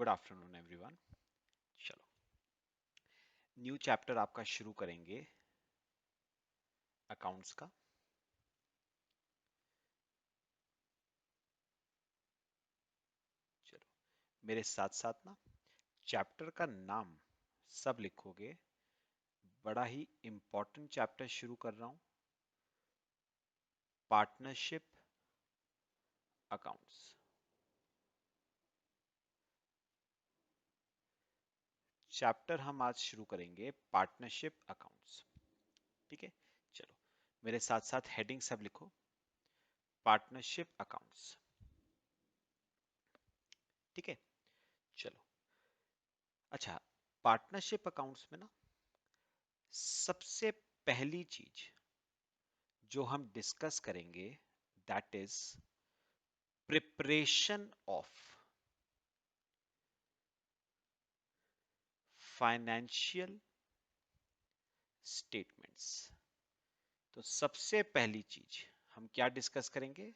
Good afternoon everyone. चलो, new chapter आपका शुरू करेंगे अकाउंट्स का। चलो, मेरे साथ साथ ना चैप्टर का नाम सब लिखोगे। बड़ा ही इंपॉर्टेंट चैप्टर शुरू कर रहा हूं, पार्टनरशिप अकाउंट्स। चैप्टर हम आज शुरू करेंगे पार्टनरशिप अकाउंट्स। ठीक है, चलो मेरे साथ साथ हेडिंग सब लिखो, पार्टनरशिप अकाउंट्स। ठीक है, चलो। अच्छा, पार्टनरशिप अकाउंट्स में ना सबसे पहली चीज जो हम डिस्कस करेंगे that is preparation of financial statements. तो सबसे पहली चीज हम क्या डिस्कस करेंगे?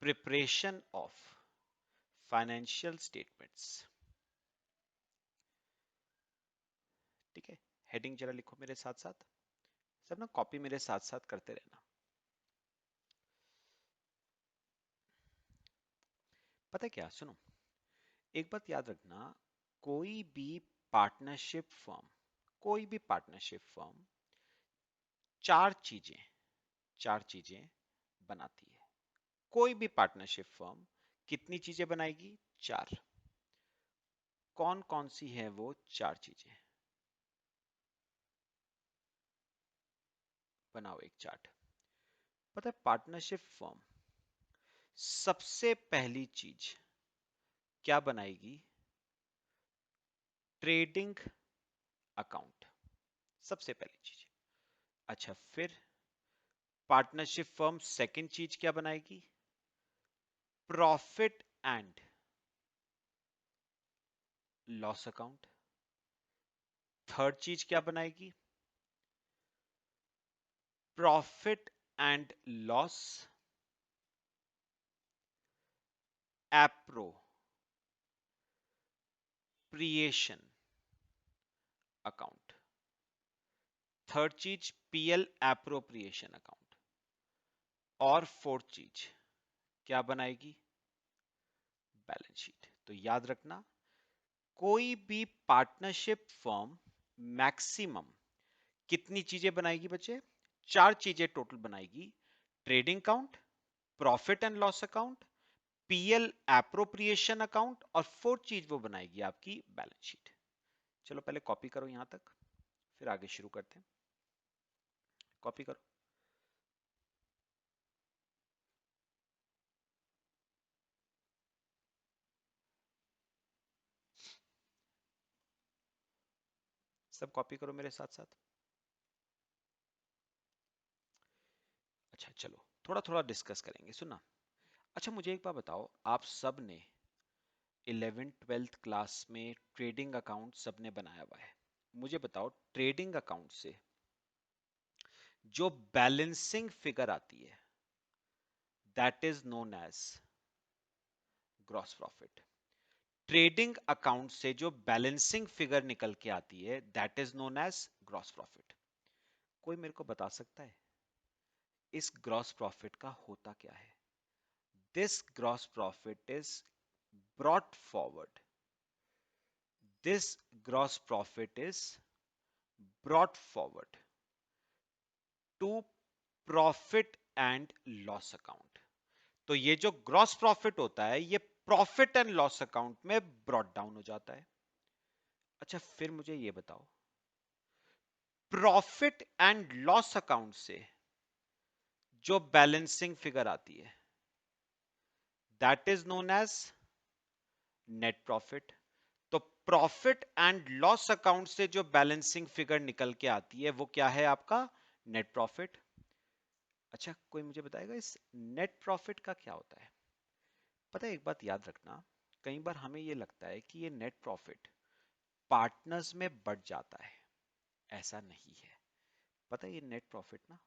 Preparation of financial statements. ठीक है, हेडिंग जरा लिखो मेरे साथ साथ। सब ना कॉपी मेरे साथ साथ करते रहना। पता है क्या, सुनो, एक बात याद रखना, कोई भी पार्टनरशिप फर्म कोई भी पार्टनरशिप फर्म चार चीजें बनाती है। कोई भी पार्टनरशिप फर्म कितनी चीजें बनाएगी? चार। कौन कौन सी है वो चार चीजें? बनाओ एक चार्ट। पता है, पार्टनरशिप फर्म सबसे पहली चीज क्या बनाएगी? ट्रेडिंग अकाउंट, सबसे पहली चीज। अच्छा, फिर पार्टनरशिप फर्म सेकंड चीज क्या बनाएगी? Profit and loss account. Third चीज क्या बनाएगी? Profit and loss appropriation account. Third चीज पीएल एप्रोप्रिएशन अकाउंट। और फोर्थ चीज क्या बनाएगी? Balance sheet. तो याद रखना, कोई भी पार्टनरशिप फर्म मैक्सिमम कितनी चीजें बनाएगी बच्चे? चार चीजें टोटल बनाएगी। Trading account, profit and loss account, PL appropriation account, और फोर्थ चीज वो बनाएगी आपकी बैलेंस शीट। चलो पहले कॉपी करो यहां तक, फिर आगे शुरू करते हैं। कॉपी करो। सब कॉपी करो मेरे साथ साथ। अच्छा, चलो थोड़ा थोड़ा डिस्कस करेंगे, सुनना। अच्छा, मुझे एक बात बताओ, आप सब ने 11th-12th क्लास में ट्रेडिंग अकाउंट सबने बनाया हुआ है। मुझे बताओ, ट्रेडिंग अकाउंट से जो बैलेंसिंग फिगर आती है that is known as gross profit. Trading account से जो बैलेंसिंग फिगर निकल के आती है that is known as gross profit. कोई मेरे को बता सकता है इस ग्रॉस प्रॉफिट का होता क्या है? This gross profit is brought forward, this gross profit is brought forward to profit and loss account. तो ये जो ग्रॉस प्रॉफिट होता है ये प्रॉफिट एंड लॉस अकाउंट में ब्रॉट डाउन हो जाता है। अच्छा, फिर मुझे ये बताओ, प्रॉफिट एंड लॉस अकाउंट से जो बैलेंसिंग फिगर आती है that is known as net profit. तो प्रॉफिट एंड लॉस अकाउंट से जो बैलेंसिंग फिगर निकल के आती है वो क्या है? आपका नेट प्रॉफिट। अच्छा, कोई मुझे बताएगा इस नेट प्रॉफिट का क्या होता है? पता है, एक बात याद रखना, कई बार हमें ये लगता है कि ये नेट प्रॉफिट पार्टनर्स में बढ़ जाता है। ऐसा नहीं है। पता है, ये नेट प्रॉफिट ना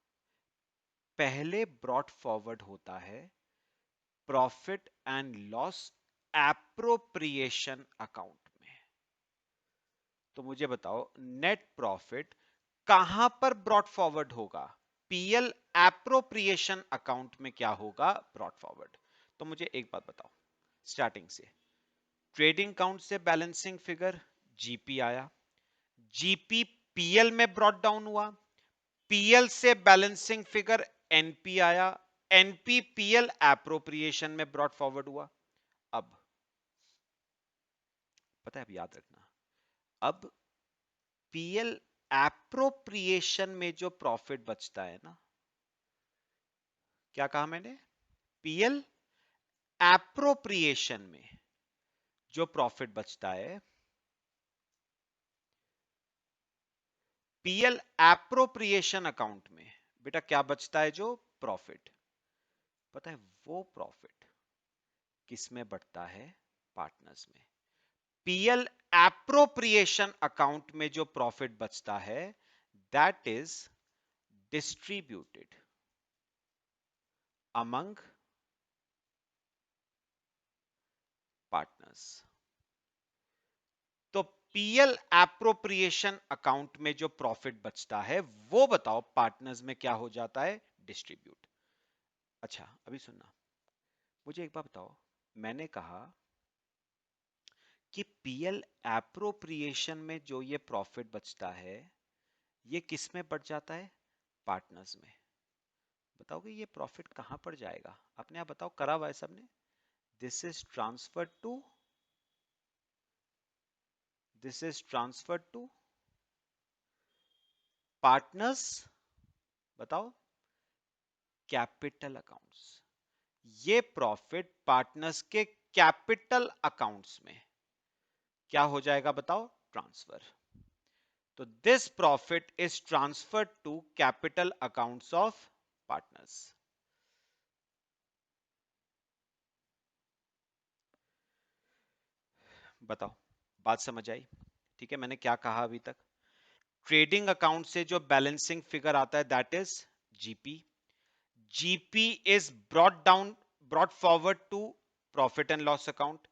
पहले ब्रॉट फॉरवर्ड होता है profit and loss appropriation account में। तो मुझे बताओ नेट प्रॉफिट कहां पर ब्रॉट फॉरवर्ड होगा? पीएल एप्रोप्रिएशन अकाउंट में क्या होगा ब्रॉट फॉरवर्ड? तो मुझे एक बात बताओ, स्टार्टिंग से ट्रेडिंग अकाउंट से बैलेंसिंग फिगर जीपी आया, जीपी पीएल में ब्रॉट डाउन हुआ, पीएल से बैलेंसिंग फिगर एनपी आया, एनपी पीएल एप्रोप्रिएशन में ब्रॉट फॉरवर्ड हुआ। अब पता है, अब याद रखना, अब पीएल एप्रोप्रिएशन में जो प्रॉफिट बचता है ना, क्या कहा मैंने? पीएल एप्रोप्रिएशन में जो प्रॉफिट बचता है, पीएल एप्रोप्रिएशन अकाउंट में बेटा क्या बचता है? जो प्रॉफिट, पता है वो प्रॉफिट किस में बढ़ता है? पार्टनर्स में। पीएल एप्रोप्रिएशन अकाउंट में जो प्रॉफिट बचता है that is distributed among partners. तो पीएल एप्रोप्रिएशन अकाउंट में जो प्रॉफिट बचता है वो बताओ पार्टनर्स में क्या हो जाता है? डिस्ट्रीब्यूट। अच्छा अभी सुनना, मुझे एक बात बताओ, मैंने कहा कि पीएल एप्रोप्रिएशन में जो ये प्रॉफिट बचता है ये किस में बढ़ जाता है? पार्टनर्स में। बताओगे ये प्रॉफिट कहां पर जाएगा? अपने आप बताओ, करा हुआ है सबने? This is transfer to, this is transfer to partners, बताओ, कैपिटल अकाउंट्स। ये प्रॉफिट पार्टनर्स के कैपिटल अकाउंट्स में क्या हो जाएगा? बताओ, ट्रांसफर। तो this profit is transferred to capital accounts of partners. बताओ, बात समझ आई? ठीक है, मैंने क्या कहा अभी तक? ट्रेडिंग अकाउंट से जो बैलेंसिंग फिगर आता है that is GP, GP is brought down, brought forward to profit and loss account,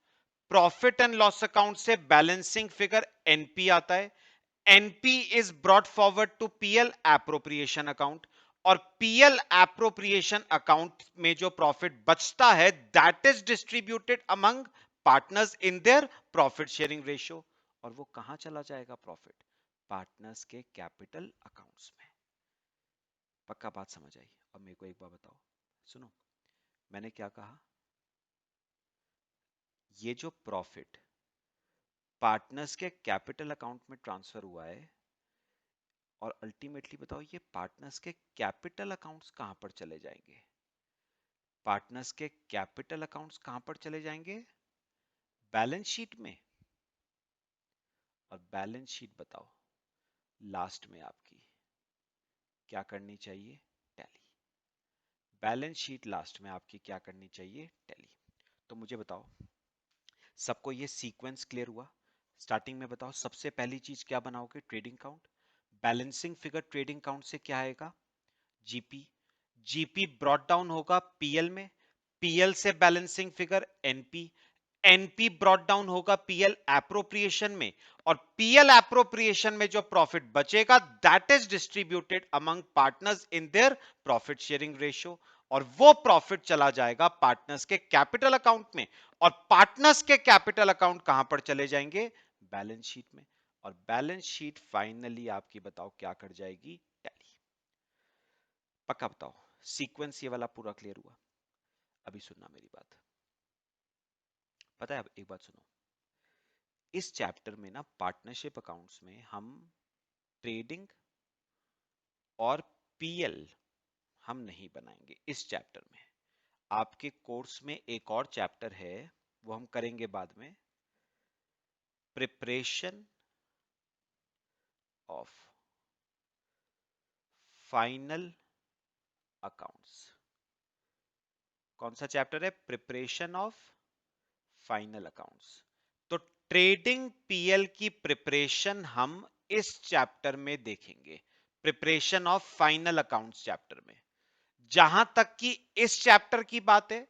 profit and loss account से बैलेंसिंग फिगर एनपी आता है, NP is brought forward to PL appropriation account, और PL appropriation account में जो profit बचता है that is distributed among partners in their profit sharing ratio. और वो कहां चला जाएगा प्रॉफिट? पार्टनर्स के कैपिटल अकाउंट्स में। पक्का बात समझ आई? अब मेरे को एक बात बताओ, सुनो, मैंने क्या कहा? ये जो प्रॉफिट पार्टनर्स के कैपिटल अकाउंट में ट्रांसफर हुआ है, और अल्टीमेटली बताओ ये पार्टनर्स के कैपिटल अकाउंट्स कहां पर चले जाएंगे? पार्टनर्स के कैपिटल अकाउंट्स कहां पर चले जाएंगे? बैलेंस शीट में। और बैलेंस शीट बताओ लास्ट में आपकी क्या करनी चाहिए? टैली। बैलेंस शीट लास्ट में आपकी क्या करनी चाहिए? टैली। तो मुझे बताओ, सबको ये सीक्वेंस क्लियर हुआ? स्टार्टिंग में बताओ सबसे पहली चीज क्या बनाओगे? Trading count. Balancing figure trading count से क्या आएगा? जीपी। जीपी ब्रॉट डाउन होगा पीएल में, पीएल से balancing figure NP, NP brought down होगा पीएल एप्रोप्रिएशन में, और पीएल एप्रोप्रिएशन में जो प्रॉफिट बचेगा that is distributed among partners in their profit sharing ratio, और वो प्रॉफिट चला जाएगा पार्टनर्स के कैपिटल अकाउंट में, और पार्टनर्स के कैपिटल अकाउंट कहां पर चले जाएंगे? बैलेंस शीट में। और बैलेंस शीट फाइनली आपकी बताओ क्या कर जाएगी? टैली। पक्का बताओ, सीक्वेंस ये वाला पूरा क्लियर हुआ? अभी सुनना मेरी बात, पता है, अब एक बात सुनो, इस चैप्टर में ना पार्टनरशिप अकाउंट्स में हम ट्रेडिंग और पीएल हम नहीं बनाएंगे इस चैप्टर में। आपके कोर्स में एक और चैप्टर है, वो हम करेंगे बाद में, प्रिपरेशन ऑफ फाइनल अकाउंट्स। कौन सा चैप्टर है? Preparation of final accounts. तो ट्रेडिंग पीएल की प्रिपरेशन हम इस चैप्टर में देखेंगे, preparation of final accounts chapter में। जहां तक कि इस चैप्टर की बात है,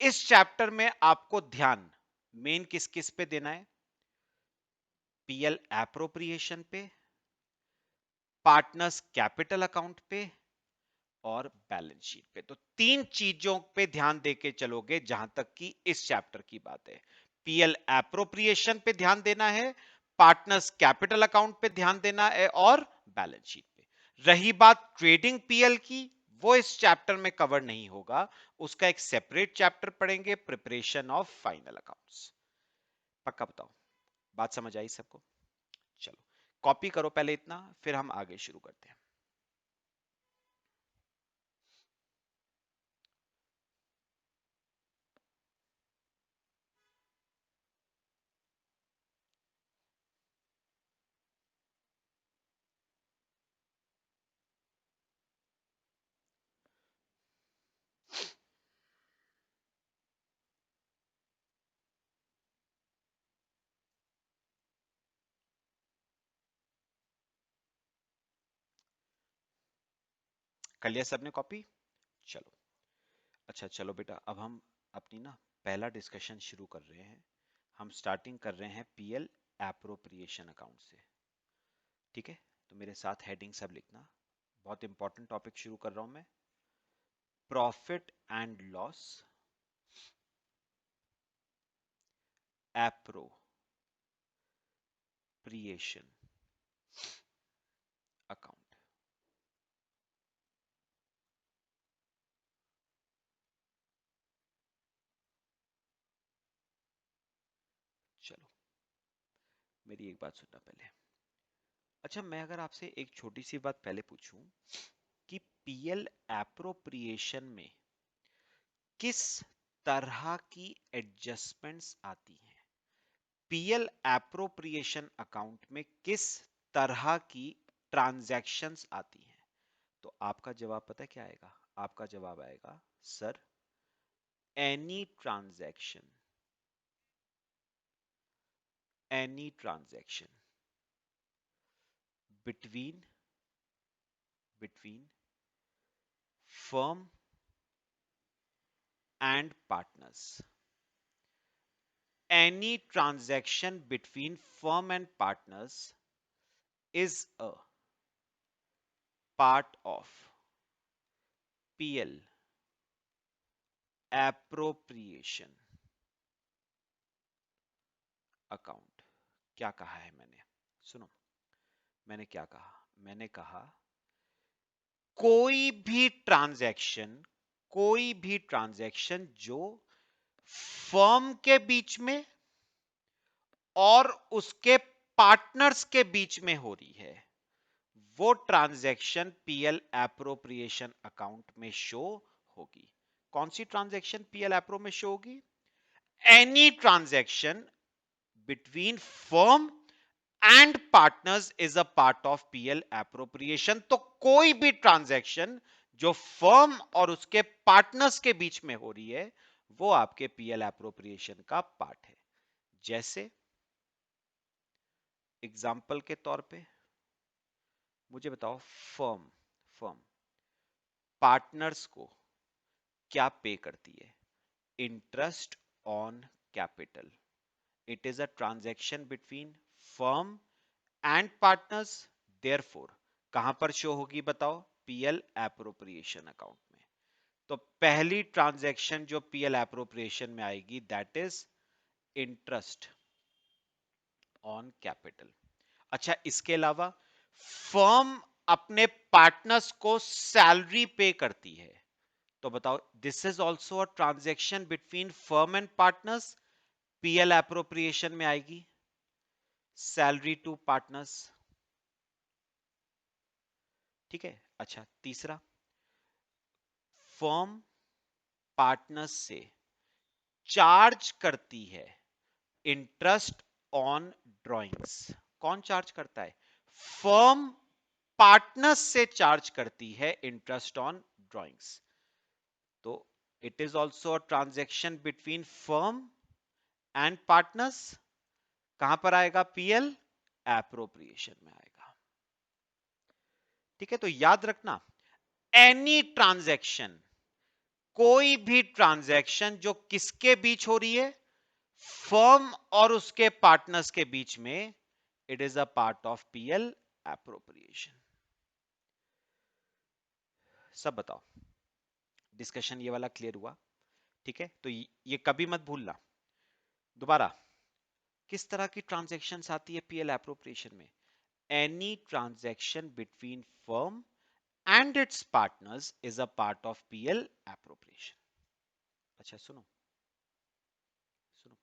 इस चैप्टर में आपको ध्यान मेन किस किस पे देना है? पीएल एप्रोप्रिएशन पे, पार्टनर्स कैपिटल अकाउंट पे और बैलेंस शीट पे। तो तीन चीजों पे ध्यान देके चलोगे जहां तक कि इस चैप्टर की बात है। पीएल एप्रोप्रिएशन पे ध्यान देना है, पार्टनर्स कैपिटल अकाउंट पे ध्यान देना है और बैलेंस शीट पे। रही बात ट्रेडिंग पीएल की, वो इस चैप्टर में कवर नहीं होगा, उसका एक सेपरेट चैप्टर पढ़ेंगे, प्रिपरेशन ऑफ फाइनल अकाउंट्स। पक्का बताओ, बात समझ आई सबको? चलो कॉपी करो पहले इतना, फिर हम आगे शुरू करते हैं। कर लिया सबने कॉपी? चलो अच्छा, चलो बेटा, अब हम अपनी ना पहला डिस्कशन शुरू कर रहे हैं। हम स्टार्टिंग कर रहे हैं पीएल एप्रोप्रिएशन अकाउंट से। ठीक है, तो मेरे साथ हेडिंग सब लिखना। बहुत इंपॉर्टेंट टॉपिक शुरू कर रहा हूं मैं। Profit and loss appropriation account. चलो मेरी एक बात सुनना पहले। अच्छा, मैं अगर आपसे एक छोटी सी बात पहले पूछूं कि पीएल एप्रोप्रिएशन में किस तरह की एडजस्टमेंट्स आती हैं? पीएल एप्रोप्रिएशन अकाउंट में किस तरह की ट्रांजैक्शंस आती हैं? तो आपका जवाब पता है क्या आएगा? आपका जवाब आएगा sir, any transaction, any transaction between between firm and partners, any transaction between firm and partners is a part of PL appropriation account। क्या कहा है मैंने? सुनो, मैंने क्या कहा? मैंने कहा कोई भी ट्रांजैक्शन, कोई भी ट्रांजैक्शन जो फर्म के बीच में और उसके पार्टनर्स के बीच में हो रही है, वो ट्रांजैक्शन पीएल एप्रोप्रिएशन अकाउंट में शो होगी। कौन सी ट्रांजैक्शन पीएल एप्रो में शो होगी? Any transaction between firm and partners is a part of PL appropriation. तो कोई भी ट्रांजैक्शन जो फर्म और उसके पार्टनर्स के बीच में हो रही है, वो आपके पीएल एप्रोप्रिएशन का पार्ट है। जैसे एग्जाम्पल के तौर पे मुझे बताओ, फर्म फर्म पार्टनर्स को क्या पे करती है? Interest on capital. It is a transaction between firm and partners, therefore कहां पर शो होगी बताओ? पीएल एप्रोप्रिएशन अकाउंट में। तो पहली ट्रांजैक्शन जो पीएल एप्रोप्रिएशन में आएगी, that is interest on capital. अच्छा, इसके अलावा फर्म अपने पार्टनर्स को सैलरी पे करती है, तो बताओ, this is also a transaction between firm and partners, PL appropriation में आएगी, सैलरी टू पार्टनर्स। ठीक है। अच्छा, तीसरा, फर्म पार्टनर्स से चार्ज करती है इंटरेस्ट ऑन ड्रॉइंग्स। कौन चार्ज करता है? फर्म पार्टनर्स से चार्ज करती है इंटरेस्ट ऑन ड्रॉइंग्स। तो it is also a transaction between firm and partners. कहां पर आएगा? पीएल एप्रोप्रिएशन में आएगा। ठीक है, तो याद रखना, एनी ट्रांजैक्शन, कोई भी ट्रांजैक्शन जो किसके बीच हो रही है? फर्म और उसके पार्टनर्स के बीच में it is a part of PL appropriation. सब बताओ, डिस्कशन ये वाला क्लियर हुआ? ठीक है, तो ये कभी मत भूलना। दोबारा, किस तरह की ट्रांजैक्शन आती है पीएल एप्रोप्रिएशन में? Any transaction between firm and it's partners is a part of PL appropriation. अच्छा सुनो सुनो,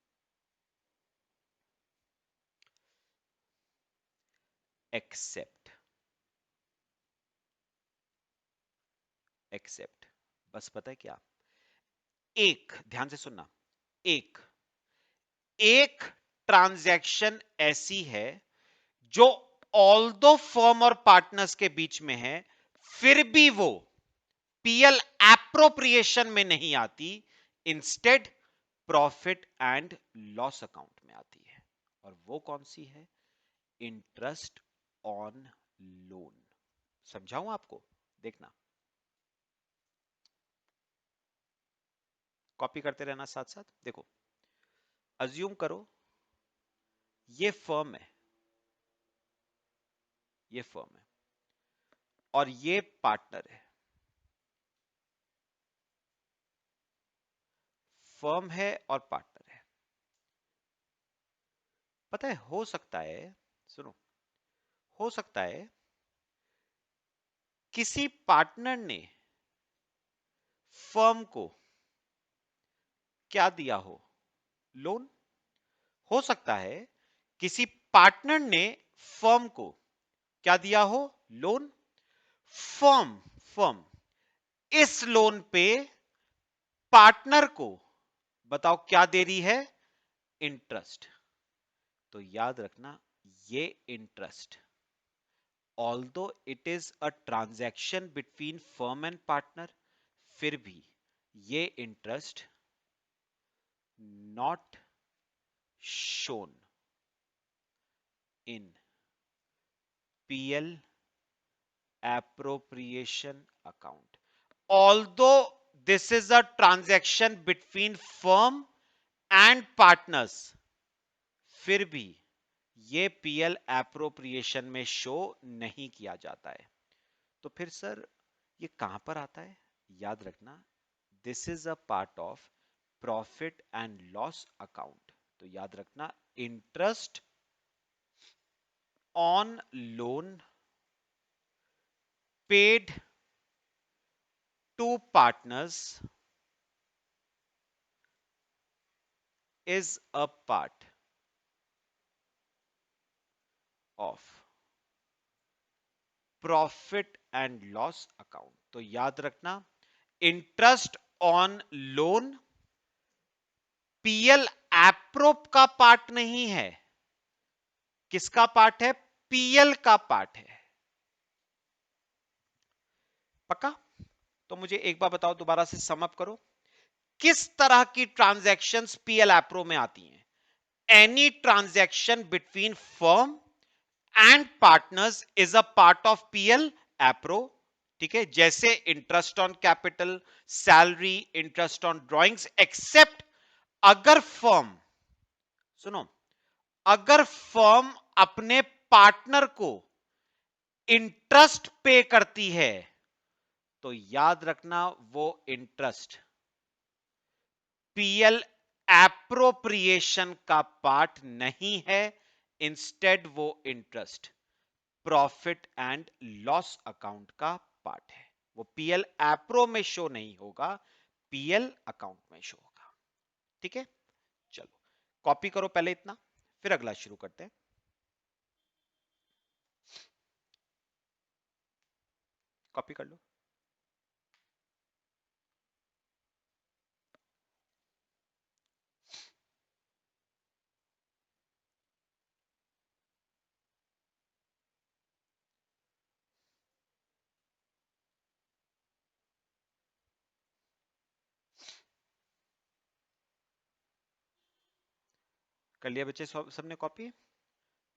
एक्सेप्ट, एक्सेप्ट, बस पता है क्या, एक, ध्यान से सुनना, एक एक ट्रांजैक्शन ऐसी है जो ऑल्दो फर्म और पार्टनर्स के बीच में है, फिर भी वो पीएल एप्रोप्रिएशन में नहीं आती, instead profit and loss account में आती है। और वो कौन सी है? Interest on loan. समझाऊं आपको? देखना, कॉपी करते रहना साथ साथ। देखो, अज्यूम करो ये फर्म है, ये फर्म है और ये पार्टनर है। फर्म है और पार्टनर है। पता है, हो सकता है, सुनो, हो सकता है किसी पार्टनर ने फर्म को क्या दिया हो? लोन। हो सकता है किसी पार्टनर ने फर्म को क्या दिया हो? लोन। फर्म फर्म इस लोन पे पार्टनर को बताओ क्या दे रही है? इंटरेस्ट। तो याद रखना, ये interest, although it is a transaction between firm and partner, फिर भी ये interest not shown in PL appropriation account, although this is a transaction between firm and partners, फिर भी ये पीएल एप्रोप्रिएशन में शो नहीं किया जाता है। तो फिर सर ये कहां पर आता है? याद रखना, this is a part of profit and loss account. तो याद रखना, interest on loan paid to partners is a part of profit and loss account. तो याद रखना, interest on loan PL approp का पार्ट नहीं है। किसका पार्ट है? पीएल का पार्ट है। पक्का? तो मुझे एक बार बताओ, दोबारा से सम अप करो, किस तरह की ट्रांजैक्शंस पीएल एप्रो में आती हैं? Any transaction between firm and partners is a part of PL appro. ठीक है, जैसे interest on capital, salary, interest on drawings, except अगर फर्म, सुनो, अगर फर्म अपने पार्टनर को इंटरेस्ट पे करती है तो याद रखना वो इंटरेस्ट पीएल एप्रोप्रिएशन का पार्ट नहीं है, इंस्टेड वो interest profit and loss account का पार्ट है। वो पीएल एप्रो में शो नहीं होगा, पीएल अकाउंट में शो होगा। ठीक है, चलो कॉपी करो पहले इतना, फिर अगला शुरू करते हैं। कॉपी कर लो। कर लिया बच्चे सबने कॉपी?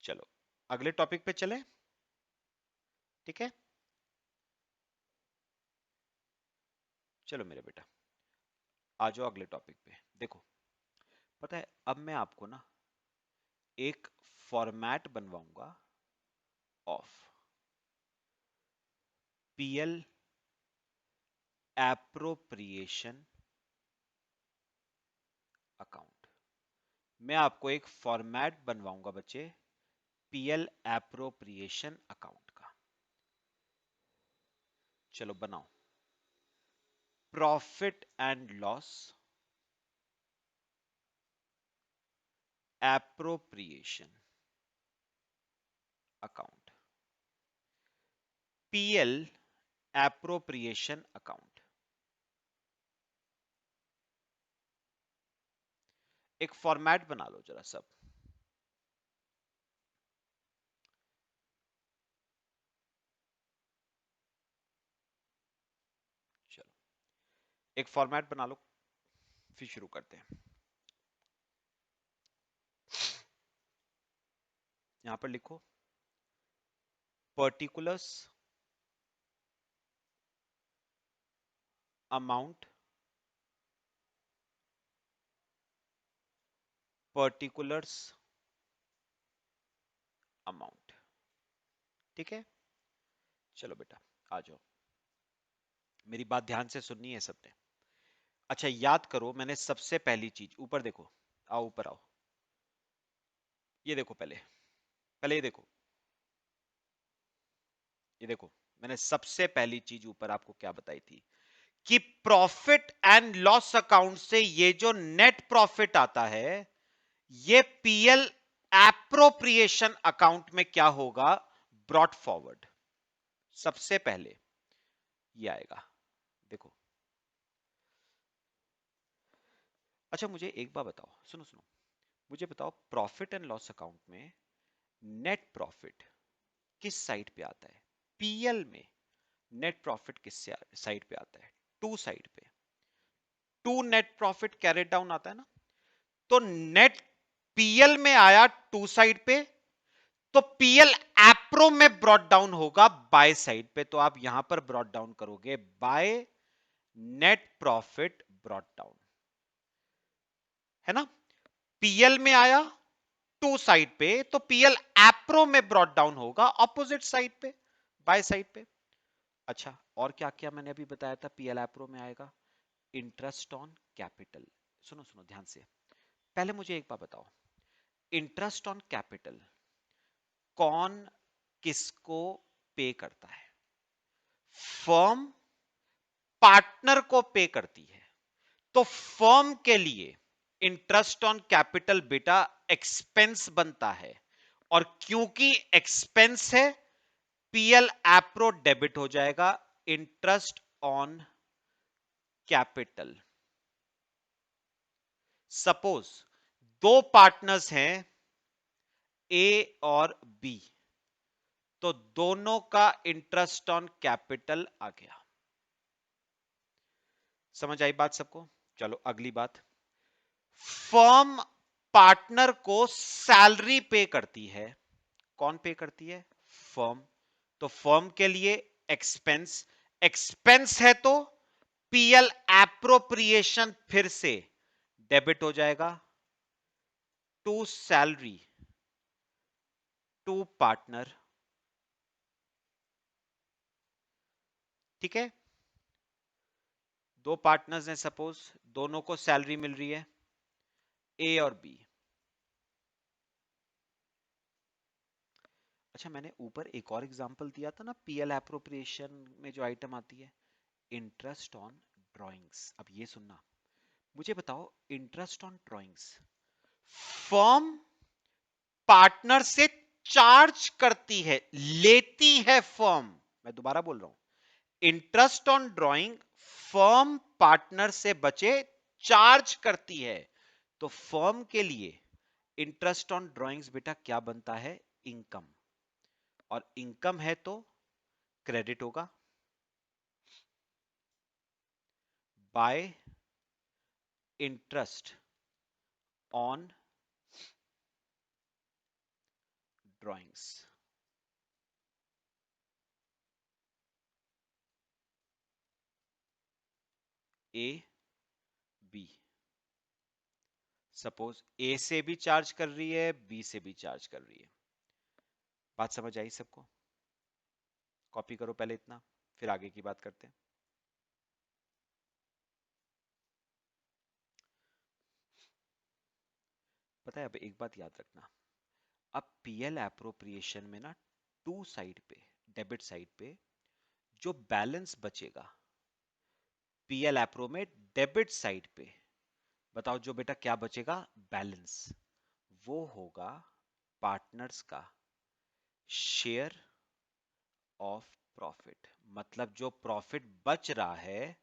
चलो अगले टॉपिक पे चलें। ठीक है, चलो मेरे बेटा, आ जाओ अगले टॉपिक पे। देखो, पता है, अब मैं आपको ना एक फॉर्मेट बनवाऊंगा ऑफ पीएल एप्रोप्रिएशन अकाउंट। मैं आपको एक फॉर्मेट बनवाऊंगा बच्चे पीएल एप्रोप्रिएशन अकाउंट का। चलो बनाओ। Profit and loss appropriation account, PL appropriation account. एक फॉर्मेट बना लो जरा सब। चलो एक फॉर्मेट बना लो, फिर शुरू करते हैं। यहां पर लिखो पर्टिकुलर्स अमाउंट, पर्टिकुलर्स अमाउंट। ठीक है, चलो बेटा आ जाओ, मेरी बात ध्यान से सुननी है सबने। अच्छा याद करो, मैंने सबसे पहली चीज, ऊपर देखो, आओ ऊपर आओ, ये देखो, पहले पहले ये देखो, मैंने सबसे पहली चीज ऊपर आपको क्या बताई थी कि प्रॉफिट एंड लॉस अकाउंट से ये जो नेट प्रॉफिट आता है, ये पीएल एप्रोप्रिएशन अकाउंट में क्या होगा, ब्रॉट फॉरवर्ड। सबसे पहले ये आएगा, देखो। अच्छा मुझे एक बार बताओ, सुनो सुनो, मुझे बताओ प्रॉफिट एंड लॉस अकाउंट में नेट प्रॉफिट किस साइड पे आता है? पीएल में नेट प्रॉफिट किस साइड पे आता है? टू साइड पे। To net profit carried down आता है ना, तो नेट पीएल में आया टू साइड पे, तो पीएल एप्रो में ब्रॉट डाउन होगा बाय साइड पे। तो आप यहां पर ब्रॉट डाउन करोगे by net profit brought down, है ना। पीएल में आया टू साइड पे, तो पीएल एप्रो में ब्रॉट डाउन होगा ऑपोजिट साइड पे, बाय साइड पे। अच्छा और क्या क्या मैंने अभी बताया था पीएल एप्रो में आएगा? Interest on capital. सुनो सुनो ध्यान से, पहले मुझे एक बात बताओ, इंटरेस्ट ऑन कैपिटल कौन किसको पे करता है? फर्म पार्टनर को पे करती है। तो फर्म के लिए इंटरेस्ट ऑन कैपिटल बेटा एक्सपेंस बनता है, और क्योंकि एक्सपेंस है, पीएल एप्रो डेबिट हो जाएगा इंटरेस्ट ऑन कैपिटल। सपोज दो पार्टनर्स हैं ए और बी, तो दोनों का इंटरेस्ट ऑन कैपिटल आ गया। समझ आई बात सबको? चलो अगली बात, फर्म पार्टनर को सैलरी पे करती है। कौन पे करती है? फर्म। तो फर्म के लिए एक्सपेंस, एक्सपेंस है तो पीएल एप्रोप्रिएशन फिर से डेबिट हो जाएगा टू सैलरी टू पार्टनर। ठीक है, दो पार्टनर्स हैं, सपोज दोनों को सैलरी मिल रही है, ए और बी। अच्छा मैंने ऊपर एक और एग्जांपल दिया था ना पीएल एप्रोप्रिएशन में जो आइटम आती है, इंटरेस्ट ऑन ड्राइंग्स। अब ये सुनना, मुझे बताओ interest on drawings firm partner से चार्ज करती है, लेती है फर्म। मैं दोबारा बोल रहा हूं, interest on drawing firm partner से बचे चार्ज करती है। तो फर्म के लिए इंटरेस्ट ऑन ड्राइंग्स बेटा क्या बनता है? इनकम। और इनकम है तो क्रेडिट होगा by interest on drawings. A B, suppose A से भी चार्ज कर रही है, बी से भी चार्ज कर रही है। बात समझ आई सबको? कॉपी करो पहले इतना, फिर आगे की बात करते हैं। पता है, अब एक बात याद रखना, अब पीएल एप्रोप्रिएशन में ना टू साइड पे, डेबिट साइड पे जो बैलेंस बचेगा पीएल एप्रो में डेबिट साइड पे, बताओ जो बेटा क्या बचेगा बैलेंस, वो होगा पार्टनर्स का शेयर ऑफ प्रॉफिट। मतलब जो प्रॉफिट बच रहा है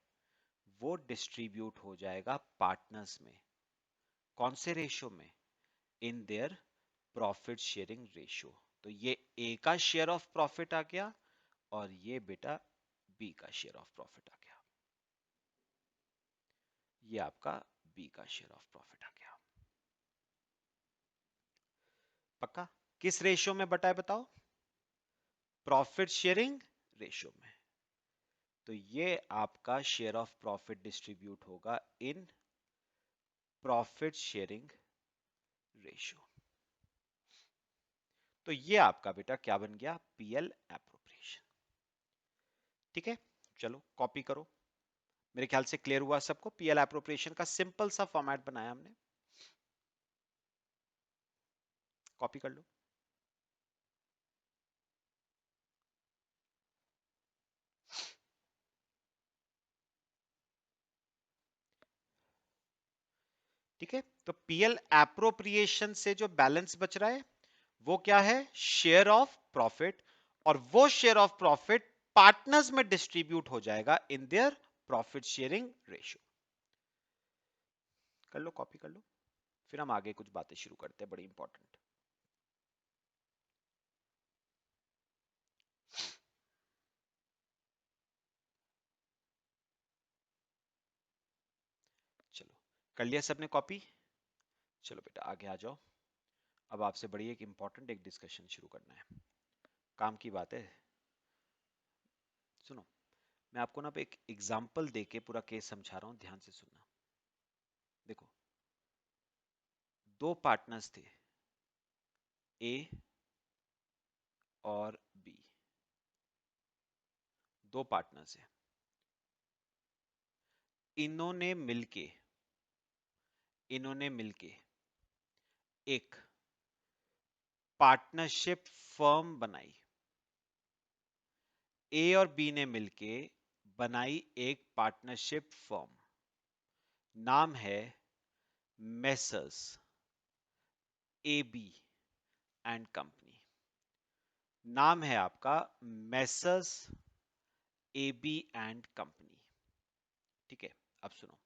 वो डिस्ट्रीब्यूट हो जाएगा पार्टनर्स में। कौन से रेशो में? इन देयर प्रॉफिट शेयरिंग रेशो। तो ये ए का शेयर ऑफ प्रॉफिट आ गया और ये बेटा बी का शेयर ऑफ प्रॉफिट आ गया। ये आपका बी का शेयर ऑफ प्रॉफिट आ गया। पक्का? किस रेशो में बटा है बताओ? प्रॉफिट शेयरिंग रेशो में। तो ये आपका शेयर ऑफ प्रॉफिट डिस्ट्रीब्यूट होगा इन प्रॉफिट शेयरिंग रेशो। तो ये आपका बेटा क्या बन गया? PL appropriation. ठीक है, चलो कॉपी करो। मेरे ख्याल से क्लियर हुआ सबको। पीएल एप्रोप्रिएशन का सिंपल सा फॉर्मेट बनाया हमने, कॉपी कर लो। ठीक है, तो पीएल एप्रोप्रिएशन से जो बैलेंस बच रहा है वो क्या है? Share of profit. और वो शेयर ऑफ प्रॉफिट पार्टनर्स में डिस्ट्रीब्यूट हो जाएगा इन देयर प्रॉफिट शेयरिंग रेशियो। कर लो, कॉपी कर लो, फिर हम आगे कुछ बातें शुरू करते हैं बड़ी इंपॉर्टेंट। चलो, कर लिया सबने कॉपी? चलो बेटा आगे आ जाओ। अब आपसे बड़ी एक इंपॉर्टेंट एक डिस्कशन शुरू करना है, काम की बात है। सुनो, मैं आपको ना एक एग्जांपल देके पूरा केस समझा रहा हूं, ध्यान से सुनना। देखो, दो पार्टनर्स थे, ए और बी। दो पार्टनर्स हैं, इन्होंने मिलके एक पार्टनरशिप फर्म बनाई। ए और बी ने मिलके बनाई एक पार्टनरशिप फर्म, नाम है Messrs A B and company. नाम है आपका Messrs A B and company. ठीक है, अब सुनो।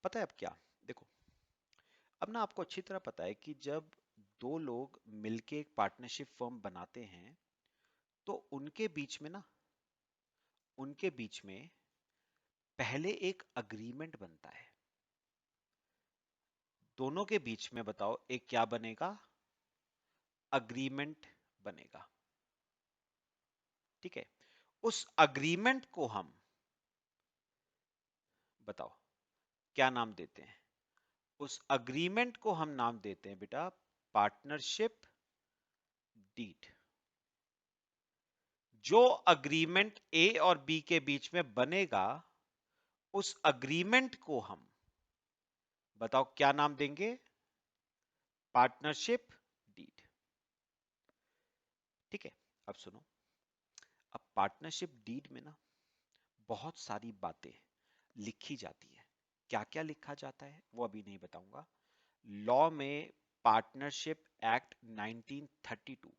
पता है अब क्या? देखो, अब ना आपको अच्छी तरह पता है कि जब दो लोग मिलके एक पार्टनरशिप फर्म बनाते हैं तो उनके बीच में पहले एक अग्रीमेंट बनता है। दोनों के बीच में बताओ एक क्या बनेगा? अग्रीमेंट बनेगा। ठीक है, उस अग्रीमेंट को हम बताओ क्या नाम देते हैं? उस अग्रीमेंट को हम नाम देते हैं बेटा पार्टनरशिप डीड। जो अग्रीमेंट ए और बी के बीच में बनेगा उस अग्रीमेंट को हम बताओ क्या नाम देंगे? Partnership deed. ठीक है, अब सुनो। अब पार्टनरशिप डीड में ना बहुत सारी बातें लिखी जाती है। क्या क्या लिखा जाता है वो अभी नहीं बताऊंगा। लॉ में पार्टनरशिप एक्ट 1932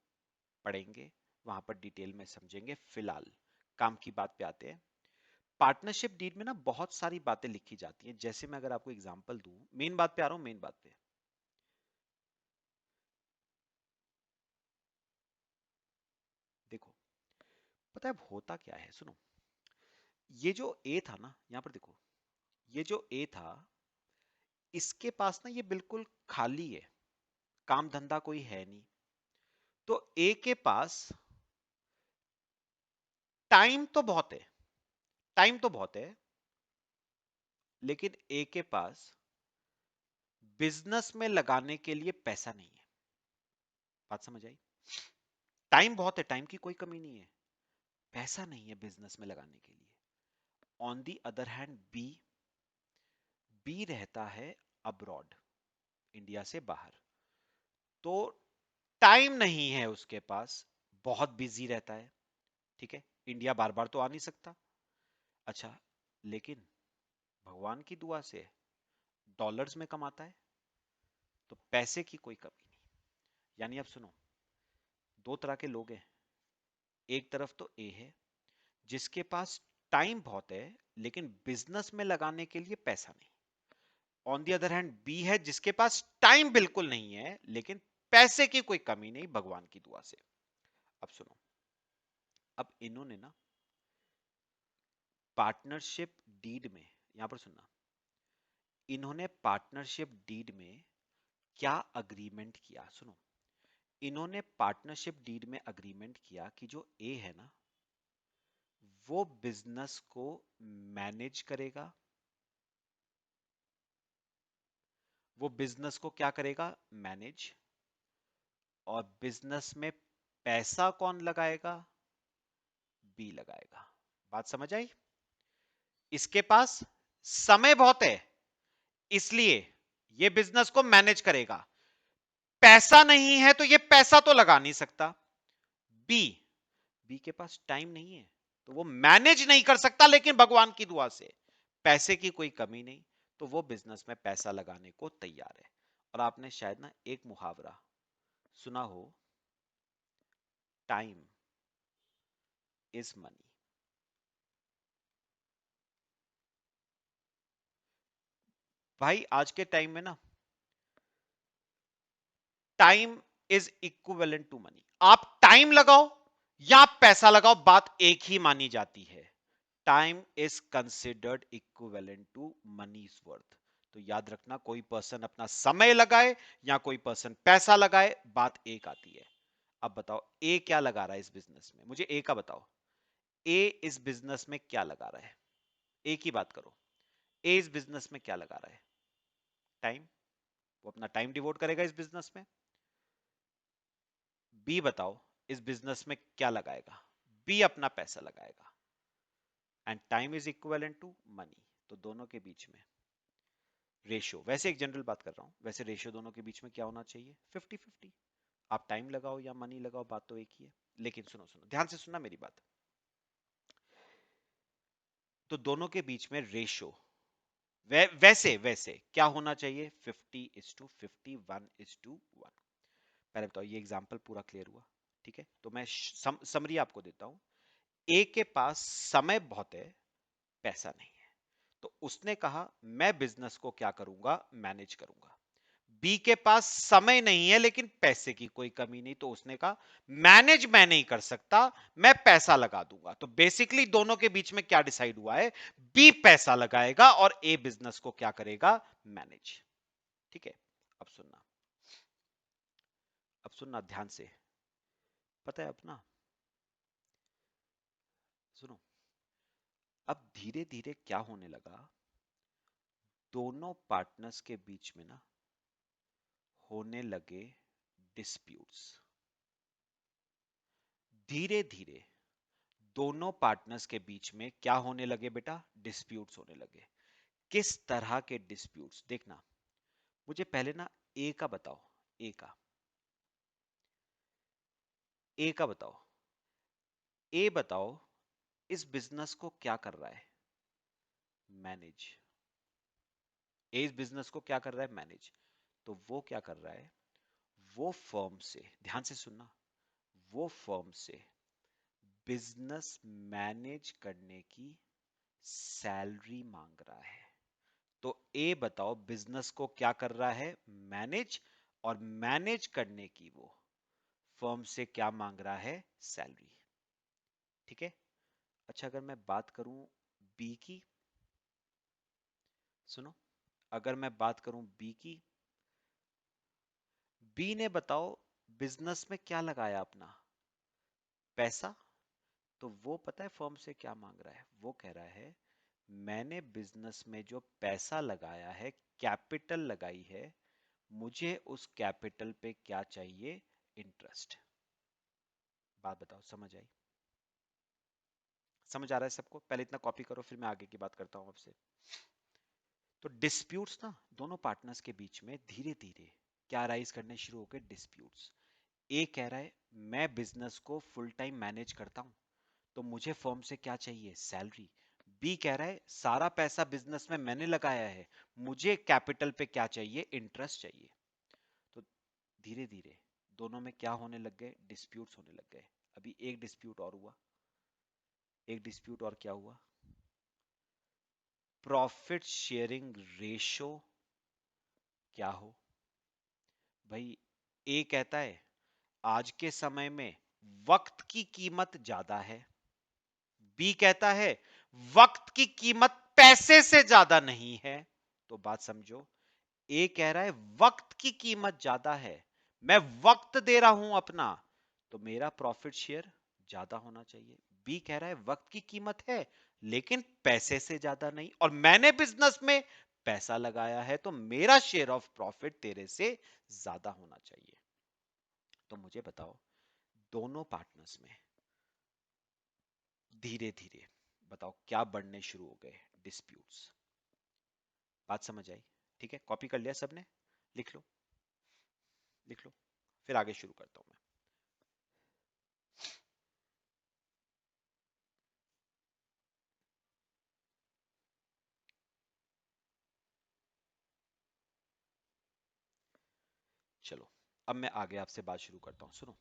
पढ़ेंगे, वहां पर डिटेल में समझेंगे। फिलहाल काम की बात पे आते हैं। पार्टनरशिप डीड में ना बहुत सारी बातें लिखी जाती हैं। जैसे मैं अगर आपको एग्जांपल दूं, मेन बात पे आ रहा हूं, मेन बात पे। देखो, पता है अब होता क्या है? सुनो, ये जो ए था ना, यहां पर देखो, ये जो ए था इसके पास ना ये बिल्कुल खाली है, काम धंधा कोई है नहीं। तो ए के पास टाइम तो बहुत है, टाइम तो बहुत है, लेकिन ए के पास बिजनेस में लगाने के लिए पैसा नहीं है। बात समझ आई? टाइम बहुत है, टाइम की कोई कमी नहीं है, पैसा नहीं है बिजनेस में लगाने के लिए। On the other hand B रहता है अब्रॉड, इंडिया से बाहर, तो टाइम नहीं है उसके पास, बहुत बिजी रहता है। ठीक है, इंडिया बार बार तो आ नहीं सकता। अच्छा, लेकिन भगवान की दुआ से डॉलर्स में कमाता है, तो पैसे की कोई कमी नहीं। यानी अब सुनो, दो तरह के लोग हैं। एक तरफ तो ए है जिसके पास टाइम बहुत है लेकिन बिजनेस में लगाने के लिए पैसा नहीं। On the other hand B है जिसके पास टाइम बिल्कुल नहीं है लेकिन पैसे की कोई कमी नहीं भगवान की दुआ से। अब सुनो, अब इन्होंने ना पार्टनरशिप डीड में, यहां पर सुनना, इन्होंने पार्टनरशिप डीड में क्या अग्रीमेंट किया? सुनो, इन्होंने पार्टनरशिप डीड में अग्रीमेंट किया कि जो ए है ना, वो बिजनेस को मैनेज करेगा। वो बिजनेस को क्या करेगा? मैनेज। और बिजनेस में पैसा कौन लगाएगा? बी लगाएगा। बात समझ आई? इसके पास समय बहुत है इसलिए ये बिजनेस को मैनेज करेगा। पैसा नहीं है तो ये पैसा तो लगा नहीं सकता। बी, बी के पास टाइम नहीं है तो वो मैनेज नहीं कर सकता, लेकिन भगवान की दुआ से पैसे की कोई कमी नहीं, तो वो बिजनेस में पैसा लगाने को तैयार है। और आपने शायद ना एक मुहावरा सुना हो, टाइम इज मनी। भाई आज के टाइम में ना time is equivalent to money. आप टाइम लगाओ या आप पैसा लगाओ, बात एक ही मानी जाती है। Time is considered equivalent to money's worth. तो याद रखना, कोई पर्सन अपना समय लगाए या कोई पर्सन पैसा लगाए, बात एक आती है। अब बताओ ए क्या लगा रहा है इस बिजनेस में? मुझे ए का बताओ, ए इस बिजनेस में क्या लगा रहा है? ए की बात करो, ए इस बिजनेस में क्या लगा रहा है? टाइम। वो अपना टाइम डिवोट करेगा इस बिजनेस में। बी बताओ इस बिजनेस में क्या लगाएगा? बी अपना पैसा लगाएगा। And time is equivalent to money, तो दोनों के बीच में रेशियो, वैसे एक जनरल बात कर रहा हूं, वैसे रेशियो दोनों के बीच में क्या होना चाहिए? 50-50। आप टाइम लगाओ या मनी लगाओ, बात तो एक ही है। लेकिन सुनो सुनो, ध्यान से सुनना मेरी बात। तो दोनों के बीच में रेशियो वैसे वैसे क्या होना चाहिए? 50:50, 1:1। पहले बताओ, ये एग्जांपल पूरा क्लियर हुआ? ठीक है, तो मैं समरी आपको देता हूं। ए के पास समय बहुत है, पैसा नहीं है, तो उसने कहा मैं बिजनेस को क्या करूंगा? मैनेज करूंगा। बी के पास समय नहीं है लेकिन पैसे की कोई कमी नहीं, तो उसने कहा मैनेज मैं नहीं कर सकता, मैं पैसा लगा दूंगा। तो बेसिकली दोनों के बीच में क्या डिसाइड हुआ है? बी पैसा लगाएगा और ए बिजनेस को क्या करेगा? मैनेज। ठीक है, अब सुनना, अब सुनना ध्यान से। पता है अपना, सुनो, अब धीरे धीरे क्या होने लगा, दोनों पार्टनर्स के बीच में ना होने लगे डिस्प्यूट्स। धीरे धीरे दोनों पार्टनर्स के बीच में क्या होने लगे बेटा? डिस्प्यूट्स होने लगे। किस तरह के डिस्प्यूट्स? देखना, मुझे पहले ना ए का बताओ, ए का, ए का बताओ, ए बताओ इस बिजनेस को क्या कर रहा है? मैनेज। ए इस बिजनेस को क्या कर रहा है? मैनेज। तो वो क्या कर रहा है? वो फर्म से, ध्यान से सुनना, वो फर्म से बिजनेस मैनेज करने की सैलरी मांग रहा है। तो ए बताओ बिजनेस को क्या कर रहा है? मैनेज। और मैनेज करने की वो फर्म से क्या मांग रहा है? सैलरी। ठीक है। अच्छा, अगर मैं बात करूं बी की, सुनो, अगर मैं बात करूं बी की, बी ने बताओ बिजनेस में क्या लगाया अपना? पैसा। तो वो पता है फर्म से क्या मांग रहा है? वो कह रहा है मैंने बिजनेस में जो पैसा लगाया है, कैपिटल लगाई है, मुझे उस कैपिटल पे क्या चाहिए? इंटरेस्ट। बात बताओ, समझ आई? समझ आ रहा है सबको? पहले इतना कॉपी करो, फिर मैं आगे की बात करता हूं आपसे। तो डिस्प्यूट्स ना दोनों पार्टनर्स के बीच में धीरे धीरे क्या राइज करने शुरू हो गए? डिस्प्यूट्स। ए कह रहा है मैं बिजनेस को फुल टाइम मैनेज करता हूं, तो मुझे फर्म से क्या चाहिए? सैलरी। बी कह रहा है सारा पैसा बिजनेस में मैंने लगाया है, मुझे कैपिटल पे क्या चाहिए? इंटरेस्ट चाहिए। तो धीरे धीरे दोनों में क्या होने लग गए? डिस्प्यूट्स होने लग गए। अभी एक डिस्प्यूट और हुआ। एक डिस्प्यूट और क्या हुआ? प्रॉफिट शेयरिंग रेशो क्या हो? भाई ए कहता है आज के समय में वक्त की कीमत ज्यादा है। बी कहता है वक्त की कीमत पैसे से ज्यादा नहीं है। तो बात समझो, ए कह रहा है वक्त की कीमत ज्यादा है, मैं वक्त दे रहा हूं अपना, तो मेरा प्रॉफिट शेयर ज्यादा होना चाहिए। बी कह रहा है वक्त की कीमत है लेकिन पैसे से ज्यादा नहीं, और मैंने बिजनेस में पैसा लगाया है, तो मेरा शेयर ऑफ प्रॉफिट तेरे से ज्यादा होना चाहिए। तो मुझे बताओ, दोनों पार्टनर्स में धीरे धीरे बताओ क्या बढ़ने शुरू हो गए? डिस्प्यूट्स। बात समझ आई? ठीक है, कॉपी कर लिया सबने? लिख लो, लिख लो, फिर आगे शुरू करता हूं मैं। चलो, अब मैं आगे आपसे बात शुरू करता हूं, सुनो।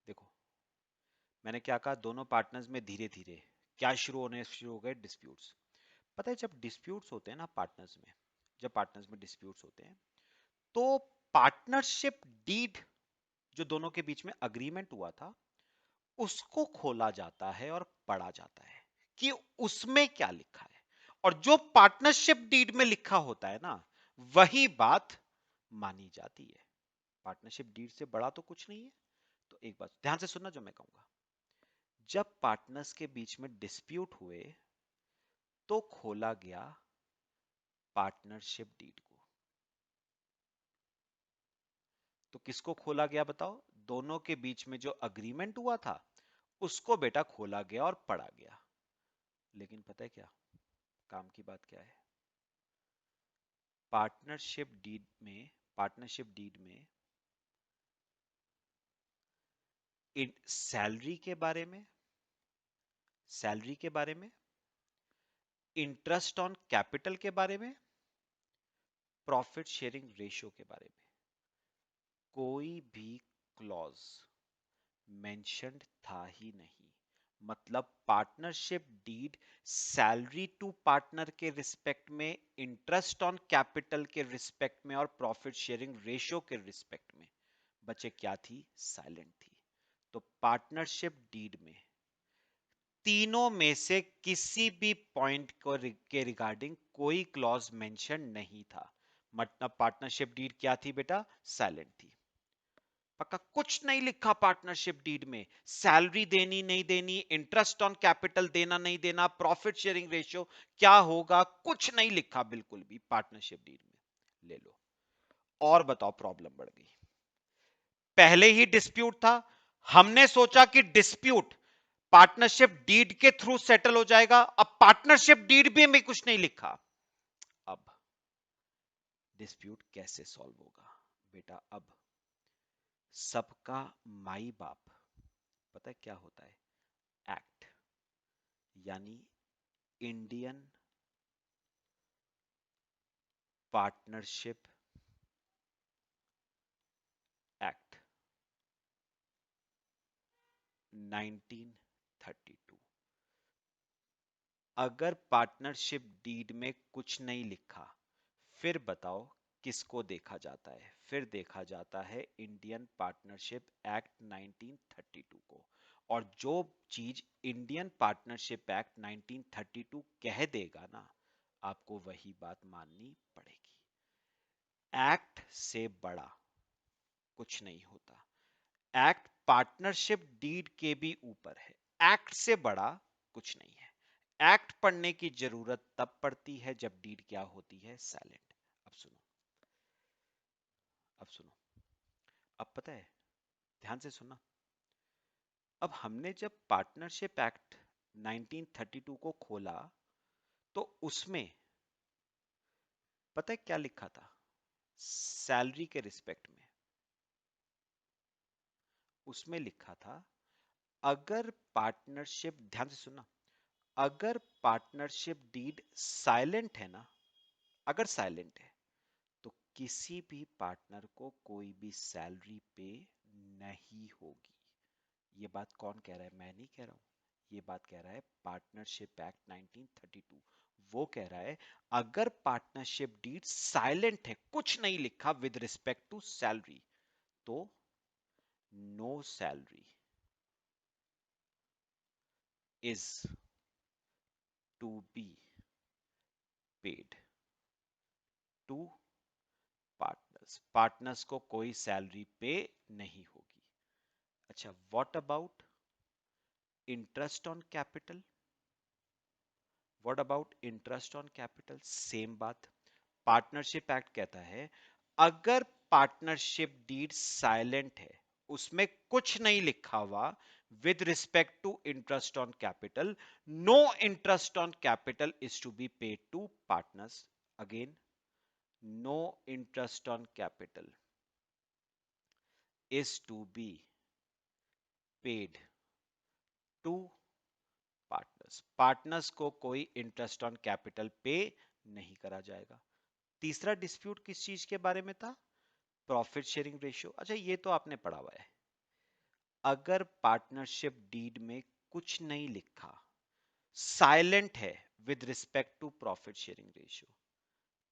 देखो, मैंने क्या कहा? दोनों पार्टनर्स में धीरे धीरे क्या शुरू हो गए? डिस्प्यूट्स। पता है जब डिस्प्यूट्स होते हैं ना पार्टनर्स में, जब पार्टनर्स में डिस्प्यूट्स होते हैं, तो पार्टनरशिप डीड जो दोनों के बीच में अग्रीमेंट हुआ था, उसको खोला जाता है और पढ़ा जाता है कि उसमें क्या लिखा है। और जो पार्टनरशिप डीड में लिखा होता है ना, वही बात मानी जाती है। पार्टनरशिप डीड से बड़ा तो कुछ नहीं है। तो एक बात ध्यान से सुनना जो मैं कहूंगा। जब पार्टनर्स के बीच में डिस्प्यूट हुए, तो खोला गया पार्टनरशिप डीड को। तो किसको खोला गया बताओ? दोनों के बीच में जो अग्रीमेंट हुआ था, उसको बेटा खोला गया और पढ़ा गया। लेकिन पता है क्या काम की बात क्या है? पार्टनरशिप डीड में सैलरी के बारे में, सैलरी के बारे में, इंटरेस्ट ऑन कैपिटल के बारे में, प्रॉफिट शेयरिंग रेशियो के बारे में कोई भी क्लॉज मेंशन्ड था ही नहीं। मतलब partnership deed salary to partner के रिस्पेक्ट में, इंटरेस्ट ऑन कैपिटल के रिस्पेक्ट में और प्रॉफिट शेयरिंग रेशियो के रिस्पेक्ट में बच्चे क्या थी? साइलेंट थी। तो पार्टनरशिप डीड में तीनों में से किसी भी पॉइंट को के रिगार्डिंग कोई क्लॉज मेंशन नहीं था। मतलब पार्टनरशिप डीड क्या थी बेटा? साइलेंट थी। पक्का कुछ नहीं लिखा पार्टनरशिप डीड में। सैलरी देनी नहीं देनी, इंटरेस्ट ऑन कैपिटल देना नहीं देना, प्रॉफिट शेयरिंग रेशियो क्या होगा, कुछ नहीं लिखा बिल्कुल भी पार्टनरशिप डीड में। ले लो। और बताओ, प्रॉब्लम बढ़ गई। पहले ही डिस्प्यूट था, हमने सोचा कि डिस्प्यूट पार्टनरशिप डीड के थ्रू सेटल हो जाएगा। अब पार्टनरशिप डीड भी कुछ नहीं लिखा। अब डिस्प्यूट कैसे सॉल्व होगा बेटा? अब सबका माई बाप पता है क्या होता है? एक्ट, यानी इंडियन पार्टनरशिप एक्ट 1932। अगर पार्टनरशिप डीड में कुछ नहीं लिखा, फिर बताओ किसको देखा जाता है? फिर देखा जाता है इंडियन पार्टनरशिप एक्ट 1932 को। और जो चीज इंडियन पार्टनरशिप एक्ट 1932 कह देगा ना, आपको वही बात माननी पड़ेगी। एक्ट से बड़ा कुछ नहीं होता। एक्ट पार्टनरशिप डीड के भी ऊपर है। एक्ट से बड़ा कुछ नहीं है। एक्ट पढ़ने की जरूरत तब पड़ती है जब डीड क्या होती है? साइलेंट। अब सुनो, सुनो। अब पता है, ध्यान से सुनना। अब हमने जब पार्टनरशिप एक्ट 1932 को खोला तो उसमें पता है क्या लिखा था? सैलरी के रिस्पेक्ट में उसमें लिखा था, अगर पार्टनरशिप, ध्यान से सुनना, अगर पार्टनरशिप डीड साइलेंट है ना, अगर साइलेंट है तो किसी भी पार्टनर को कोई भी सैलरी पे नहीं होगी। ये बात कौन कह रहा है? मैं नहीं कह रहा हूं, ये बात कह रहा है पार्टनरशिप एक्ट 1932। वो कह रहा है अगर पार्टनरशिप डीड साइलेंट है, कुछ नहीं लिखा विद रिस्पेक्ट टू सैलरी, तो no salary is to be paid to partners. Partners को कोई सैलरी पे नहीं होगी। अच्छा, what about interest on capital? What about interest on capital? Same बात। पार्टनरशिप एक्ट कहता है अगर पार्टनरशिप डीड साइलेंट है, उसमें कुछ नहीं लिखा हुआ with respect to interest on capital, no interest on capital is to be paid to partners. Again, no interest on capital is to be paid to partners. Partners को कोई interest on capital पे नहीं करा जाएगा। तीसरा dispute किस चीज के बारे में था? Profit sharing ratio. अच्छा, ये तो आपने पढ़ा हुआ है। अगर पार्टनरशिप डीड में कुछ नहीं लिखा, साइलेंट है with respect to profit sharing ratio,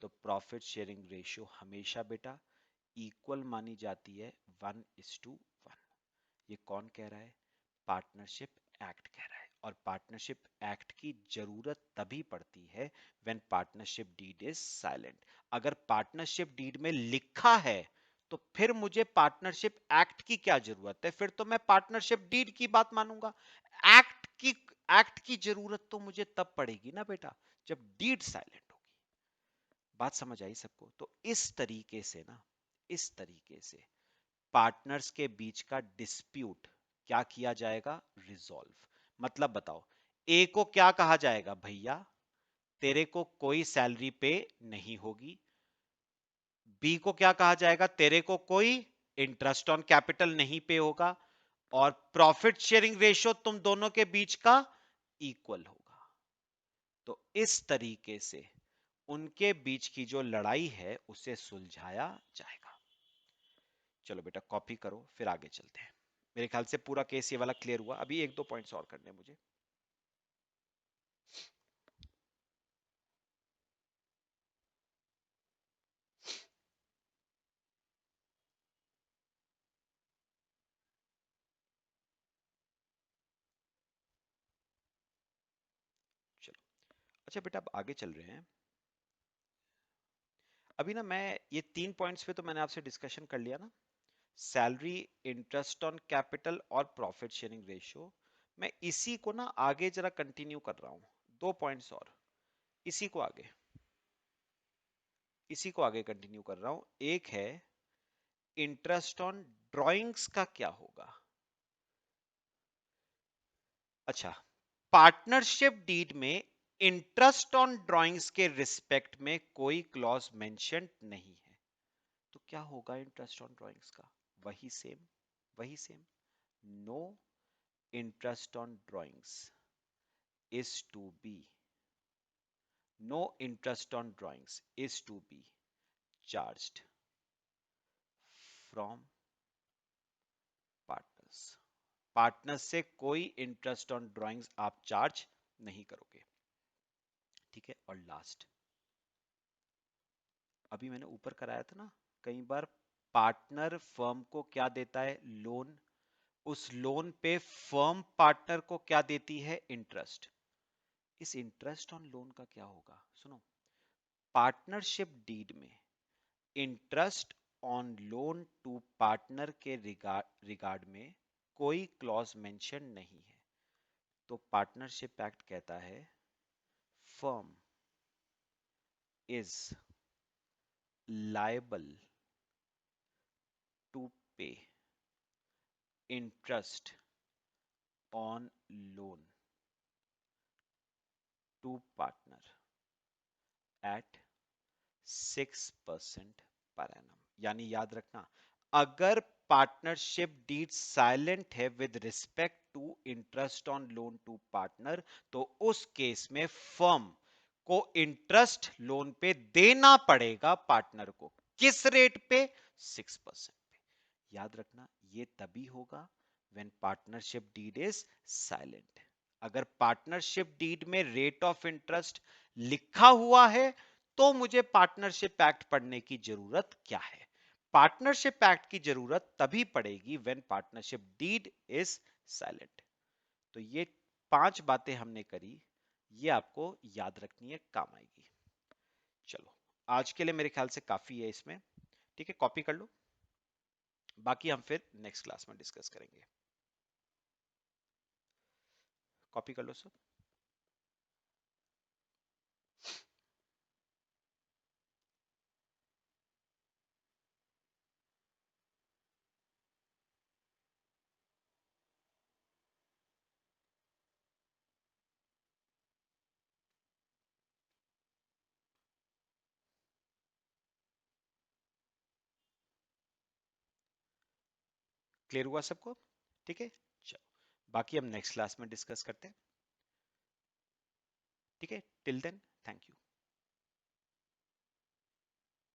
तो प्रॉफिट शेयरिंग रेशियो हमेशा बेटा इक्वल मानी जाती है, 1:1। ये कौन कह रहा है? पार्टनरशिप एक्ट कह रहा है। और पार्टनरशिप एक्ट की जरूरत तभी पड़ती है when partnership deed is silent. अगर पार्टनरशिप डीड में लिखा है तो फिर मुझे पार्टनरशिप एक्ट की क्या जरूरत है? फिर तो मैं पार्टनरशिप डीड की बात मानूंगा। एक्ट की जरूरत तो मुझे तब पड़ेगी ना बेटा, जब डीड साइलेंट होगी। बात समझ आई सबको? तो इस तरीके से ना, इस तरीके से पार्टनर्स के बीच का डिस्प्यूट क्या किया जाएगा? रिजॉल्व। मतलब बताओ, ए को क्या कहा जाएगा? भैया तेरे को कोई सैलरी पे नहीं होगी। बी को क्या कहा जाएगा? तेरे को कोई इंटरेस्ट ऑन कैपिटल नहीं पे होगा। और प्रॉफिट शेयरिंग रेशियो तुम दोनों के बीच का इक्वल होगा। तो इस तरीके से उनके बीच की जो लड़ाई है उसे सुलझाया जाएगा। चलो बेटा कॉपी करो, फिर आगे चलते हैं। मेरे ख्याल से पूरा केस ये वाला क्लियर हुआ। अभी एक दो पॉइंट्स और करने हैं मुझे। चलो, अच्छा बेटा अब आगे चल रहे हैं। अभी ना मैं ये 3 पॉइंट्स पे तो मैंने आपसे डिस्कशन कर लिया ना, सैलरी, इंटरेस्ट ऑन कैपिटल और प्रॉफिट शेयरिंग रेशियो। मैं इसी को ना आगे जरा कंटिन्यू कर रहा हूं। 2 पॉइंट्स और इसी को आगे, इसी को आगे कंटिन्यू कर रहा हूं। एक है इंटरेस्ट ऑन ड्राइंग्स का क्या होगा। अच्छा, पार्टनरशिप डीड में इंटरेस्ट ऑन ड्राइंग्स के रिस्पेक्ट में कोई क्लॉज मेंशन नहीं है, तो क्या होगा इंटरेस्ट ऑन ड्राइंग्स का? वही सेम, वही same. No interest on drawings is to be, no interest on drawings is to be charged from partners. Partner से कोई इंटरेस्ट ऑन ड्राइंग्स आप चार्ज नहीं करोगे। ठीक है, और लास्ट, अभी मैंने ऊपर कराया था ना, कई बार पार्टनर फर्म को क्या देता है? लोन। उस लोन पे फर्म पार्टनर को क्या देती है? इंटरेस्ट। इस इंटरेस्ट ऑन लोन का क्या होगा? सुनो, पार्टनरशिप डीड में interest on loan to partner के रिगार्ड में कोई क्लॉज मेंशन नहीं है। तो पार्टनरशिप एक्ट कहता है firm is liable to pay interest on loan to partner at 6% per annum. यानी याद रखना, अगर पार्टनरशिप डीड साइलेंट है with respect to interest on loan to partner, तो उस केस में फर्म को इंटरेस्ट लोन पे देना पड़ेगा पार्टनर को। किस रेट पे? 6% पे। याद रखना, ये तभी होगा when partnership deed is silent. अगर पार्टनरशिप डीड में रेट ऑफ इंटरेस्ट लिखा हुआ है तो मुझे पार्टनरशिप एक्ट पढ़ने की जरूरत क्या है? पार्टनरशिप एक्ट की जरूरत तभी पड़ेगी when partnership deed is silent. तो ये 5 बातें हमने करी, ये आपको याद रखनी है, काम आएगी। चलो, आज के लिए मेरे ख्याल से काफी है इसमें। ठीक है, कॉपी कर लो, बाकी हम फिर नेक्स्ट क्लास में डिस्कस करेंगे। कॉपी कर लो सब। क्लियर हुआ सबको? ठीक है, चलो, बाकी हम नेक्स्ट क्लास में डिस्कस करते हैं। ठीक है, टिल देन, थैंक यू।